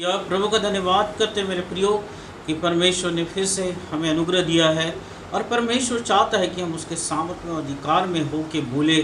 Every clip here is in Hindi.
या प्रभु का धन्यवाद करते मेरे प्रियो कि परमेश्वर ने फिर से हमें अनुग्रह दिया है और परमेश्वर चाहता है कि हम उसके सामर्थ में अधिकार में हो के बोले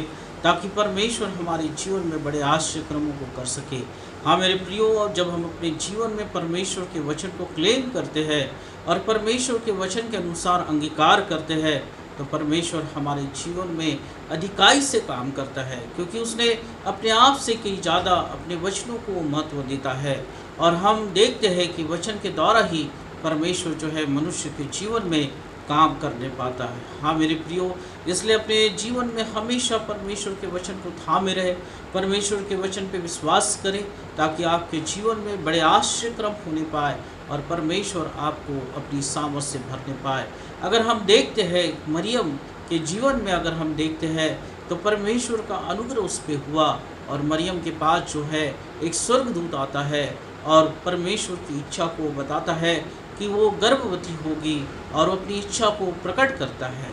ताकि परमेश्वर हमारे जीवन में बड़े आश्चर्य कर्मों को कर सके। हाँ मेरे प्रियो, और जब हम अपने जीवन में परमेश्वर के वचन को क्लेम करते हैं और परमेश्वर के वचन के अनुसार अंगीकार करते हैं तो परमेश्वर हमारे जीवन में अधिकाई से काम करता है, क्योंकि उसने अपने आप से कहीं ज़्यादा अपने वचनों को महत्व देता है। और हम देखते हैं कि वचन के द्वारा ही परमेश्वर जो है मनुष्य के जीवन में काम करने पाता है। हाँ मेरे प्रियो, इसलिए अपने जीवन में हमेशा परमेश्वर के वचन को थामे रहे, परमेश्वर के वचन पे विश्वास करें ताकि आपके जीवन में बड़े आश्चर्यक्रम होने पाए और परमेश्वर आपको अपनी सामर्थ से भरने पाए। अगर हम देखते हैं मरियम के जीवन में, अगर हम देखते हैं तो परमेश्वर का अनुग्रह उस पर हुआ और मरियम के पास जो है एक स्वर्गदूत आता है और परमेश्वर की इच्छा को बताता है कि वो गर्भवती होगी और अपनी इच्छा को प्रकट करता है।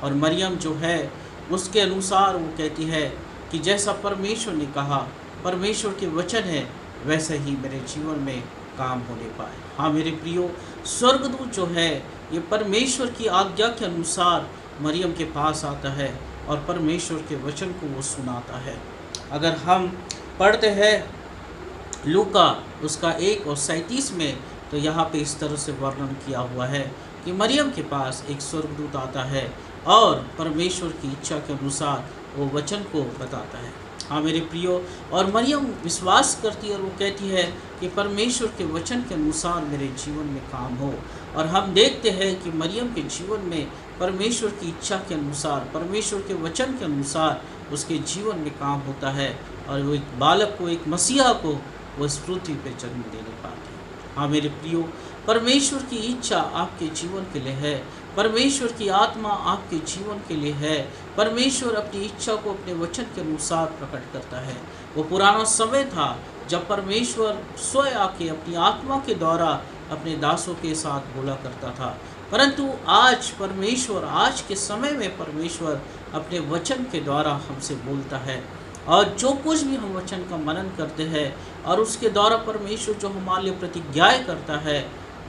और मरियम जो है उसके अनुसार वो कहती है कि जैसा परमेश्वर ने कहा, परमेश्वर के वचन है, वैसे ही मेरे जीवन में काम होने पाए। हाँ मेरे प्रियो, स्वर्गदूत जो है ये परमेश्वर की आज्ञा के अनुसार मरियम के पास आता है और परमेश्वर के वचन को वो सुनाता है। अगर हम पढ़ते हैं लूका उसका 1:37 में तो यहाँ पे इस तरह से वर्णन किया हुआ है कि मरियम के पास एक स्वर्गदूत आता है और परमेश्वर की इच्छा के अनुसार वो वचन को बताता है। हाँ मेरे प्रियो, और मरियम विश्वास करती है और वो कहती है कि परमेश्वर के वचन के अनुसार मेरे जीवन में काम हो। और हम देखते हैं कि मरियम के जीवन में परमेश्वर की इच्छा के अनुसार, परमेश्वर के वचन के अनुसार उसके जीवन में काम होता है और वो एक बालक को, एक मसीहा को वो इस पृथ्वी पर जन्म देने पाते हैं। हाँ मेरे प्रियो, परमेश्वर की इच्छा आपके जीवन के लिए है, परमेश्वर की आत्मा आपके जीवन के लिए है। परमेश्वर अपनी इच्छा को अपने वचन के अनुसार प्रकट करता है। वो पुराना समय था जब परमेश्वर स्वयं आके अपनी आत्मा के द्वारा अपने दासों के साथ बोला करता था, परंतु आज परमेश्वर, आज के समय में परमेश्वर अपने वचन के द्वारा हमसे बोलता है। और जो कुछ भी हम वचन का मनन करते हैं और उसके द्वारा परमेश्वर जो हमारे लिए प्रतिज्ञाएं करता है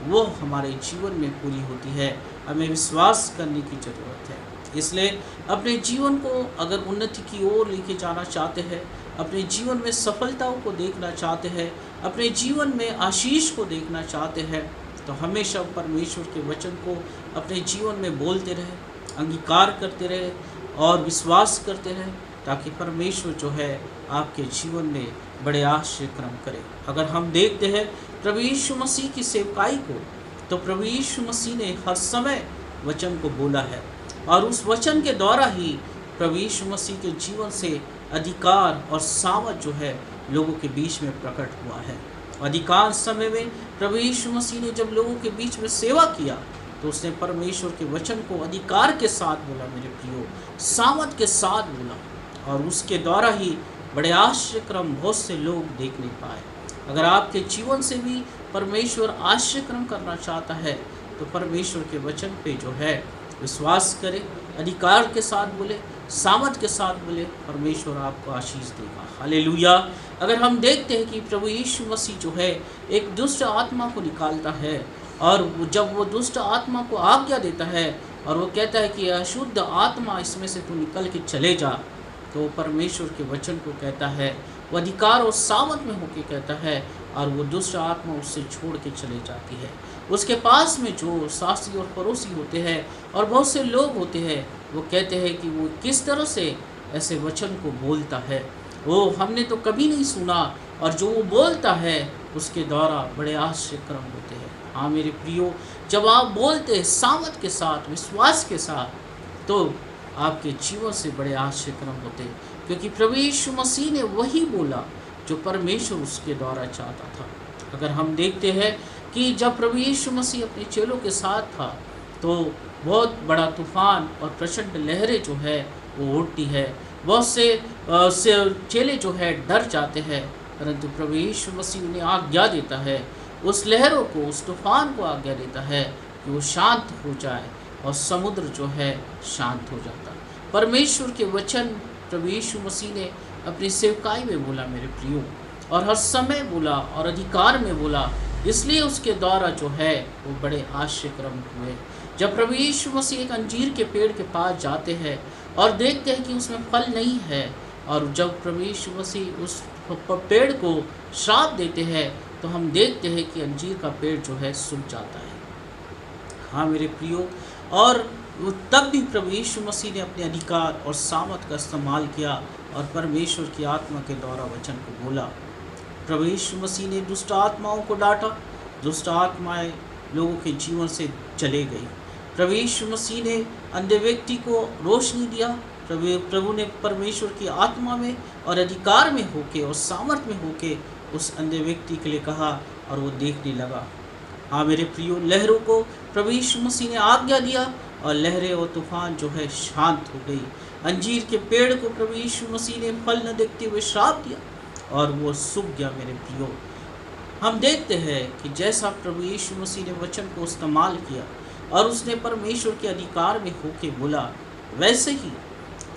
वो हमारे जीवन में पूरी होती है। हमें विश्वास करने की ज़रूरत है। इसलिए अपने जीवन को अगर उन्नति की ओर लेके जाना चाहते हैं, अपने जीवन में सफलताओं को देखना चाहते हैं, अपने जीवन में आशीष को देखना चाहते हैं तो हमेशा परमेश्वर के वचन को अपने जीवन में बोलते रहे, अंगीकार करते रहे और विश्वास करते रहे ताकि परमेश्वर जो है आपके जीवन में बड़े आश्चर्यक्रम करे। अगर हम देखते हैं प्रभु यीशु मसीह की सेवकाई को तो प्रभु यीशु मसीह ने हर समय वचन को बोला है और उस वचन के द्वारा ही प्रभु यीशु मसीह के जीवन से अधिकार और सामर्थ जो है लोगों के बीच में प्रकट हुआ है। अधिकांश समय में प्रभु यीशु मसीह ने जब लोगों के बीच में सेवा किया तो उसने परमेश्वर के वचन को अधिकार के साथ बोला मेरे प्रियो, सामर्थ के साथ बोला और उसके द्वारा ही बड़े आश्चर्यक्रम बहुत से लोग देखने पाए। अगर आपके जीवन से भी परमेश्वर आश्चर्यक्रम करना चाहता है तो परमेश्वर के वचन पे जो है विश्वास करें, अधिकार के साथ बोले, सामर्थ के साथ बोले, परमेश्वर आपको आशीष देगा। हालेलुया। अगर हम देखते हैं कि प्रभु यीशु मसीह जो है एक दुष्ट आत्मा को निकालता है और जब वो दुष्ट आत्मा को आज्ञा देता है और वो कहता है कि अशुद्ध आत्मा इसमें से तू निकल के चले जा, तो परमेश्वर के वचन को कहता है, वो अधिकार और सामर्थ में होके कहता है और वो दुष्ट आत्मा उससे छोड़ के चले जाती है। उसके पास में जो सासी और पड़ोसी होते हैं और बहुत से लोग होते हैं वो कहते हैं कि वो किस तरह से ऐसे वचन को बोलता है, वो हमने तो कभी नहीं सुना और जो वो बोलता है उसके द्वारा बड़े आश्चर्यक्रम होते हैं। हाँ मेरे प्रियो, जब आप बोलते हैं सामर्थ के साथ, विश्वास के साथ, तो आपके जीवन से बड़े आश्चर्यक्रम होते हैं, क्योंकि प्रभु यीशु मसीह ने वही बोला जो परमेश्वर उसके द्वारा चाहता था। अगर हम देखते हैं कि जब प्रभु यीशु मसीह अपने चेलों के साथ था तो बहुत बड़ा तूफान और प्रचंड लहरें जो है वो उठती है, बहुत से चेले जो है डर जाते हैं, परंतु प्रभु यीशु मसीह उन्हें आज्ञा देता है, उस लहरों को, उस तूफान को आज्ञा देता है कि वो शांत हो जाए और समुद्र जो है शांत हो जाता। परमेश्वर के वचन प्रभु यीशु मसीह ने अपनी सेवकाई में बोला मेरे प्रियो। और हर समय बोला और अधिकार में बोला, इसलिए उसके द्वारा जो है वो बड़े आश्चर्यक्रम हुए। जब प्रभु यीशु मसीह एक अंजीर के पेड़ के पास जाते हैं और देखते हैं कि उसमें फल नहीं है, और जब प्रभु यीशु मसीह उस पेड़ को श्राप देते हैं तो हम देखते हैं कि अंजीर का पेड़ जो है सूख जाता है। हाँ मेरे प्रियो, और तब भी प्रभु यीशु मसीह ने अपने अधिकार और सामर्थ का इस्तेमाल किया और परमेश्वर की आत्मा के द्वारा वचन को बोला। प्रभु यीशु मसीह ने दुष्ट आत्माओं को डांटा, दुष्ट आत्माएं लोगों के जीवन से चले गई। प्रभु यीशु मसीह ने अंधे व्यक्ति को रोशनी दिया। प्रभु ने परमेश्वर की आत्मा में और अधिकार में होके और सामर्थ में होके उस अंधे व्यक्ति के लिए कहा और वो देखने लगा। हाँ मेरे प्रियो, लहरों को प्रभु यीशु मसीह ने आज्ञा दिया और लहरें और तूफान जो है शांत हो गई। अंजीर के पेड़ को प्रभु यीशु मसीह ने फल न देखते हुए श्राप दिया और वो सूख गया। मेरे प्रियो, हम देखते हैं कि जैसा प्रभु यीशु मसीह ने वचन को इस्तेमाल किया और उसने परमेश्वर के अधिकार में होके बोला, वैसे ही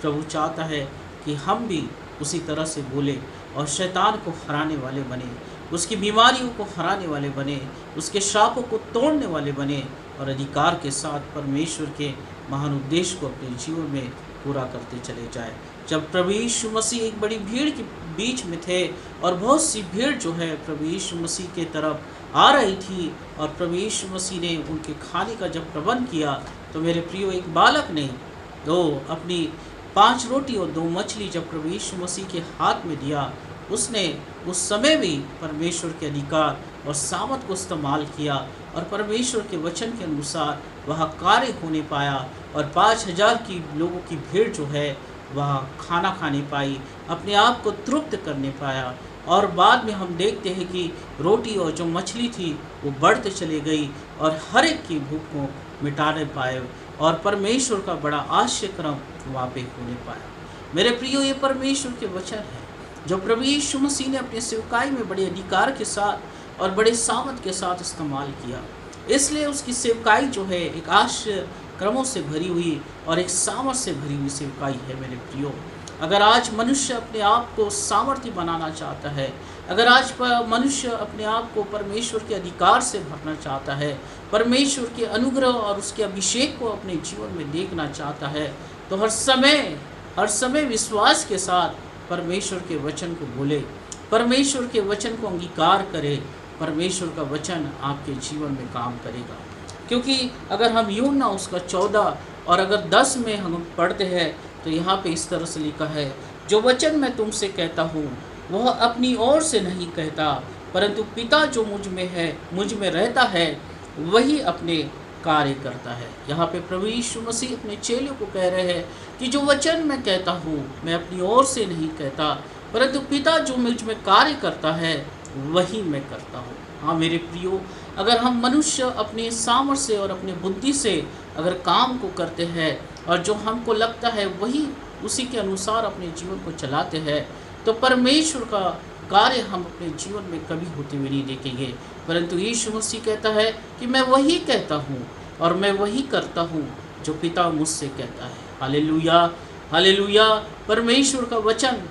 प्रभु चाहता है कि हम भी उसी तरह से बोले और शैतान को हराने वाले बने, उसकी बीमारियों को हराने वाले बने, उसके श्रापों को तोड़ने वाले बने और अधिकार के साथ परमेश्वर के महान उद्देश्य को अपने जीवन में पूरा करते चले जाए। जब प्रभु यीशु मसीह एक बड़ी भीड़ के बीच में थे और बहुत सी भीड़ जो है प्रभु यीशु मसीह के तरफ आ रही थी और प्रभु यीशु मसीह ने उनके खाने का जब प्रबंध किया तो मेरे प्रियो, एक बालक ने अपनी 5 रोटी और 2 मछली जब प्रभु यीशु मसीह के हाथ में दिया, उसने उस समय भी परमेश्वर के अधिकार और सामर्थ को इस्तेमाल किया और परमेश्वर के वचन के अनुसार वह कार्य होने पाया और 5000 की लोगों की भीड़ जो है वह खाना खाने पाई, अपने आप को तृप्त करने पाया। और बाद में हम देखते हैं कि रोटी और जो मछली थी वो बढ़ते चली गई और हर एक की भूख को मिटाने पाए और परमेश्वर का बड़ा आश्चर्यक्रम वहाँ पे होने पाया। मेरे प्रियो, ये परमेश्वर के वचन है जो प्रभु यीशु मसीह ने अपने सेवकाई में बड़े अधिकार के साथ और बड़े सामर्थ के साथ इस्तेमाल किया। इसलिए उसकी सेवकाई जो है एक आश्चर्य क्रमों से भरी हुई और एक सामर्थ से भरी हुई सेवकाई है। मेरे प्रियो, अगर आज मनुष्य अपने आप को सामर्थ्य बनाना चाहता है, अगर आज मनुष्य अपने आप को परमेश्वर के अधिकार से भरना चाहता है, परमेश्वर के अनुग्रह और उसके अभिषेक को अपने जीवन में देखना चाहता है, तो हर समय विश्वास के साथ परमेश्वर के वचन को बोले, परमेश्वर के वचन को अंगीकार करे। परमेश्वर का वचन आपके जीवन में काम करेगा। क्योंकि अगर हम यूहन्ना उसका 14 और अगर 10 में हम पढ़ते हैं तो यहाँ पे इस तरह से लिखा है, जो वचन मैं तुमसे कहता हूँ वह अपनी ओर से नहीं कहता, परंतु पिता जो मुझ में रहता है वही अपने कार्य करता है। यहाँ पे प्रभु यीशु मसीह अपने चेलों को कह रहे हैं कि जो वचन मैं कहता हूँ मैं अपनी ओर से नहीं कहता, परंतु पिता जो मुझ में कार्य करता है वही मैं करता हूँ। हाँ मेरे प्रियो, अगर हम मनुष्य अपने सामर्थ्य से और अपने बुद्धि से अगर काम को करते हैं और जो हमको लगता है वही उसी के अनुसार अपने जीवन को चलाते हैं, तो परमेश्वर का कार्य हम अपने जीवन में कभी होते हुए नहीं देखेंगे। परंतु यीशु मसीह कहता है कि मैं वही कहता हूँ और मैं वही करता हूँ जो पिता मुझसे कहता है। Hallelujah, hallelujah. परमेश्वर का वचन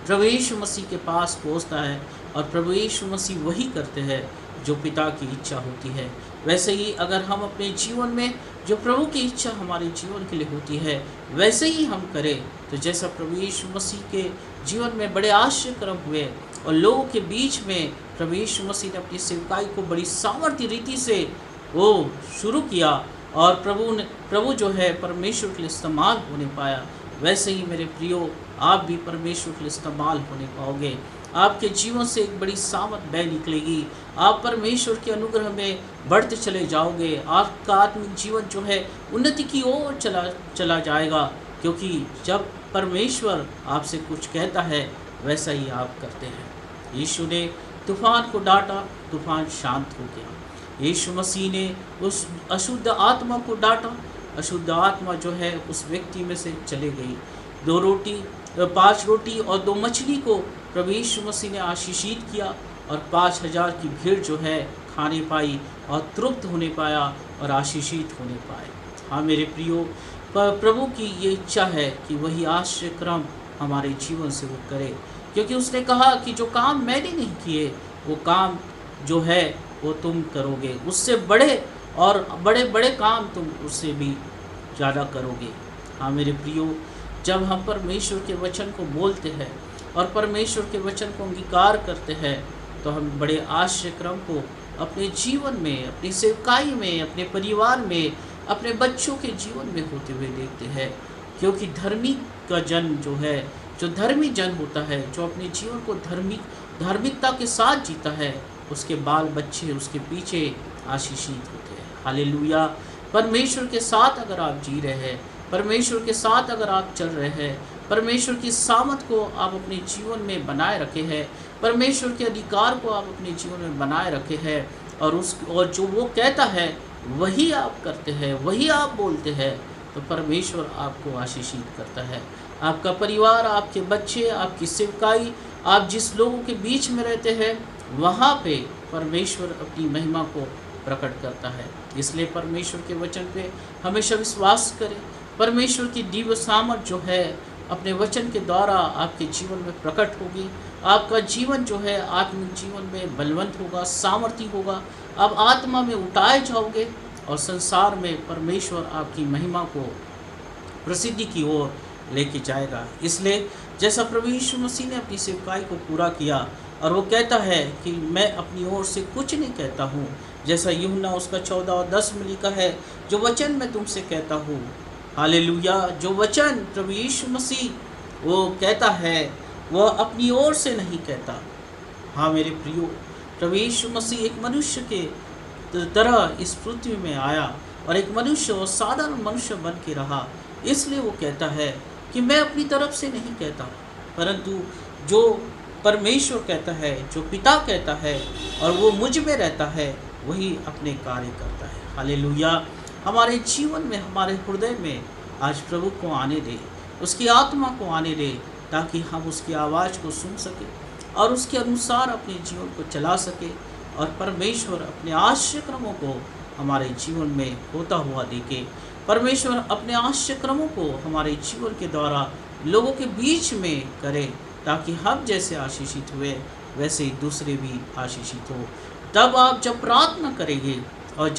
प्रभु यीशु मसीह के पास पहुँचता है और प्रभु यीशु मसीह वही करते हैं जो पिता की इच्छा होती है। वैसे ही अगर हम अपने जीवन में जो प्रभु की इच्छा हमारे जीवन के लिए होती है वैसे ही हम करें, तो जैसा प्रभु यीशु मसीह के जीवन में बड़े आश्चर्यक्रम हुए और लोगों के बीच में प्रभु यीशु मसीह ने अपनी सेवकाई को बड़ी सामर्थ्य रीति से वो शुरू किया और प्रभु जो है परमेश्वर के लिए इस्तेमाल होने पाया, वैसे ही मेरे प्रियो आप भी परमेश्वर के लिए इस्तेमाल होने पाओगे। आपके जीवन से एक बड़ी सामर्थ बह निकलेगी, आप परमेश्वर के अनुग्रह में बढ़ते चले जाओगे, आपका आत्मिक जीवन जो है उन्नति की ओर चला जाएगा। क्योंकि जब परमेश्वर आपसे कुछ कहता है वैसा ही आप करते हैं। यीशु ने तूफान को डांटा, तूफान शांत हो गया। यीशु मसीह ने उस अशुद्ध आत्मा को डांटा, अशुद्ध आत्मा जो है उस व्यक्ति में से चले गई। 5 रोटी और 2 मछली को प्रभु यीशु मसीह ने आशीषित किया और 5000 की भीड़ जो है खाने पाई और तृप्त होने पाया और आशीषित होने पाए। हाँ मेरे प्रियो, प्रभु की ये इच्छा है कि वही आश्चर्यक्रम हमारे जीवन से वो करे। क्योंकि उसने कहा कि जो काम मैंने नहीं किए वो काम जो है वो तुम करोगे, उससे बड़े और बड़े बड़े काम तुम उससे भी ज़्यादा करोगे। हाँ मेरे प्रियो, जब हम परमेश्वर के वचन को बोलते हैं और परमेश्वर के वचन को अंगीकार करते हैं तो हम बड़े आश्चर्य क्रम को अपने जीवन में, अपनी सेवकाई में, अपने परिवार में, अपने बच्चों के जीवन में होते हुए देखते हैं। क्योंकि धर्मी का जन जो है, जो धर्मी जन होता है, जो अपने जीवन को धार्मिकता के साथ जीता है, उसके बाल बच्चे उसके पीछे आशीषित होते हैं। हालेलुया। परमेश्वर के साथ अगर आप जी रहे हैं, परमेश्वर के साथ अगर आप चल रहे हैं, परमेश्वर की सामत को आप अपने जीवन में बनाए रखे हैं, परमेश्वर के अधिकार को आप अपने जीवन में बनाए रखे हैं और जो वो कहता है वही आप करते हैं, वही आप बोलते हैं, तो परमेश्वर आपको आशीषित करता है। आपका परिवार, आपके बच्चे, आपकी सेवकाई, आप जिस लोगों के बीच में रहते हैं वहाँ पे परमेश्वर अपनी महिमा को प्रकट करता है। इसलिए परमेश्वर के वचन पे हमेशा विश्वास करें। परमेश्वर की दिव्य सामर्थ जो है अपने वचन के द्वारा आपके जीवन में प्रकट होगी। आपका जीवन जो है आत्मिक जीवन में बलवंत होगा, सामर्थी होगा। आप आत्मा में उठाए जाओगे और संसार में परमेश्वर आपकी महिमा को प्रसिद्धि की ओर लेके जाएगा। इसलिए जैसा प्रभु यीशु मसीह ने अपनी सेवकाई को पूरा किया और वो कहता है कि मैं अपनी ओर से कुछ नहीं कहता हूँ, जैसा यूहन्ना उसका 14 और 10 में लिखा है, जो वचन मैं तुमसे कहता हूँ। हालेलुया। जो वचन प्रभु यीशु मसीह वो कहता है वह अपनी ओर से नहीं कहता। हाँ मेरे प्रियो, प्रभु यीशु मसीह एक मनुष्य के तरह इस पृथ्वी में आया और एक मनुष्य और साधारण मनुष्य बन के रहा। इसलिए वो कहता है कि मैं अपनी तरफ से नहीं कहता, परंतु जो परमेश्वर कहता है, जो पिता कहता है और वो मुझ में रहता है, वही अपने कार्य करता है। हालेलुया। हमारे जीवन में, हमारे हृदय में आज प्रभु को आने दे, उसकी आत्मा को आने दे, ताकि हम उसकी आवाज़ को सुन सके और उसके अनुसार अपने जीवन को चला सके और परमेश्वर अपने आश्चर्य क्रमों को हमारे जीवन में होता हुआ देखे। परमेश्वर अपने आश्चर्य क्रमों को हमारे जीवन के द्वारा लोगों के बीच में करे, ताकि हम जैसे आशीषित हुए वैसे ही दूसरे भी आशीषित हो। तब आप जब प्रार्थना करेंगे और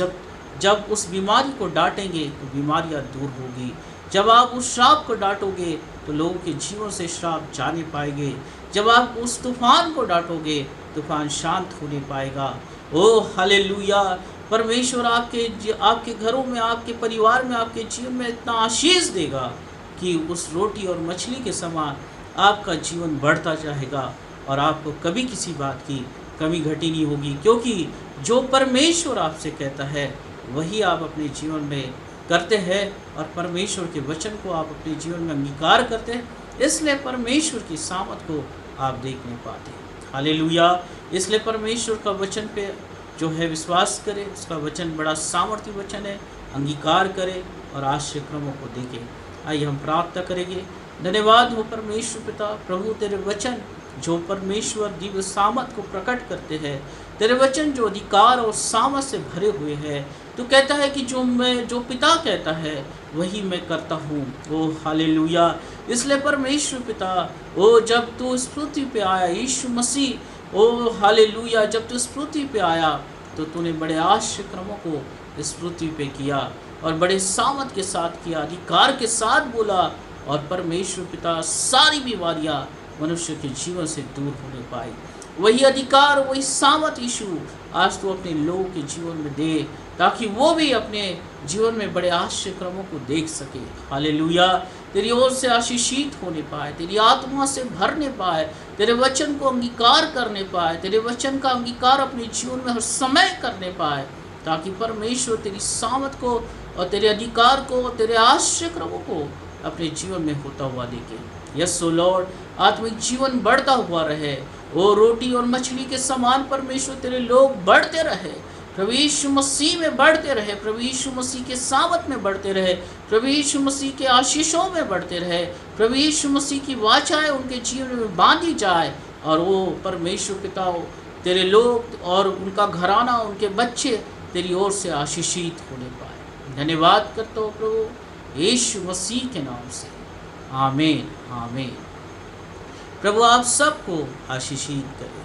जब उस बीमारी को डांटेंगे तो बीमारियां दूर होगी। जब आप उस श्राप को डांटोगे तो लोगों के जीवन से श्राप जाने पाएंगे। जब आप उस तूफान को डांटोगे तूफान शांत होने पाएगा। ओ हालेलुया। परमेश्वर आपके घरों में, आपके परिवार में, आपके जीवन में इतना आशीष देगा कि उस रोटी और मछली के समान आपका जीवन बढ़ता जाएगा और आपको कभी किसी बात की कमी घटी नहीं होगी, क्योंकि जो परमेश्वर आपसे कहता है वही आप अपने जीवन में करते हैं और परमेश्वर के वचन को आप अपने जीवन में अंगीकार करते हैं। इसलिए परमेश्वर की सामत को आप देख नहीं पाते। हालेलुया। इसलिए परमेश्वर का वचन पे जो है विश्वास करें, उसका वचन बड़ा सामर्थ्य वचन है, अंगीकार करें और आश्चर्य क्रमों को देखें। आइए हम प्रार्थना करेंगे। धन्यवाद हो परमेश्वर पिता, प्रभु तेरे वचन जो परमेश्वर दिव्य सामर्थ को प्रकट करते हैं, तेरे वचन जो अधिकार और सामर्थ से भरे हुए हैं। तू कहता है कि जो पिता कहता है वही मैं करता हूँ। ओ हालेलुया। इसलिए परमेश्वर पिता, ओ जब तू इस पृथ्वी पे आया, यीशु मसीह, ओ हालेलुया, जब तू इस पृथ्वी पे आया तो तूने बड़े आश्चर्य क्रमों को इस पृथ्वी पे किया और बड़े सामर्थ के साथ किया, अधिकार के साथ बोला और परमेश्वर पिता सारी बीमारियां मनुष्य के जीवन से दूर होने पाई। वही अधिकार, वही सामर्थ यीशु आज तो अपने लोगों के जीवन में दे, ताकि वो भी अपने जीवन में बड़े आश्चर्य क्रमों को देख सके। हालेलुया। तेरी ओर से आशीषित होने पाए, तेरी आत्मा से भरने पाए, तेरे वचन को अंगीकार करने पाए, तेरे वचन का अंगीकार अपने जीवन में हर समय करने पाए, ताकि परमेश्वर तेरी सामर्थ को और तेरे अधिकार को, तेरे आश्चर्य क्रमों को अपने जीवन में होता हुआ देखे। यस ओ लॉर्ड, आत्मिक जीवन बढ़ता हुआ रहे। ओ रोटी और मछली के समान परमेश्वर तेरे लोग बढ़ते रहे, प्रभु यीशु मसीह में बढ़ते रहे, प्रभु यीशु मसीह के सामर्थ में बढ़ते रहे, प्रभु यीशु मसीह के आशीषों में बढ़ते रहे, प्रभु यीशु मसीह की वाचाएं उनके जीवन में बांधी जाए और वो परमेश्वर पिता तेरे लोग और उनका घराना, उनके बच्चे तेरी ओर से आशीषित होने पाए। धन्यवाद करता हूँ प्रभु यीशु मसीह के नाम से। आमीन आमीन। प्रभु आप सबको आशीषित करें।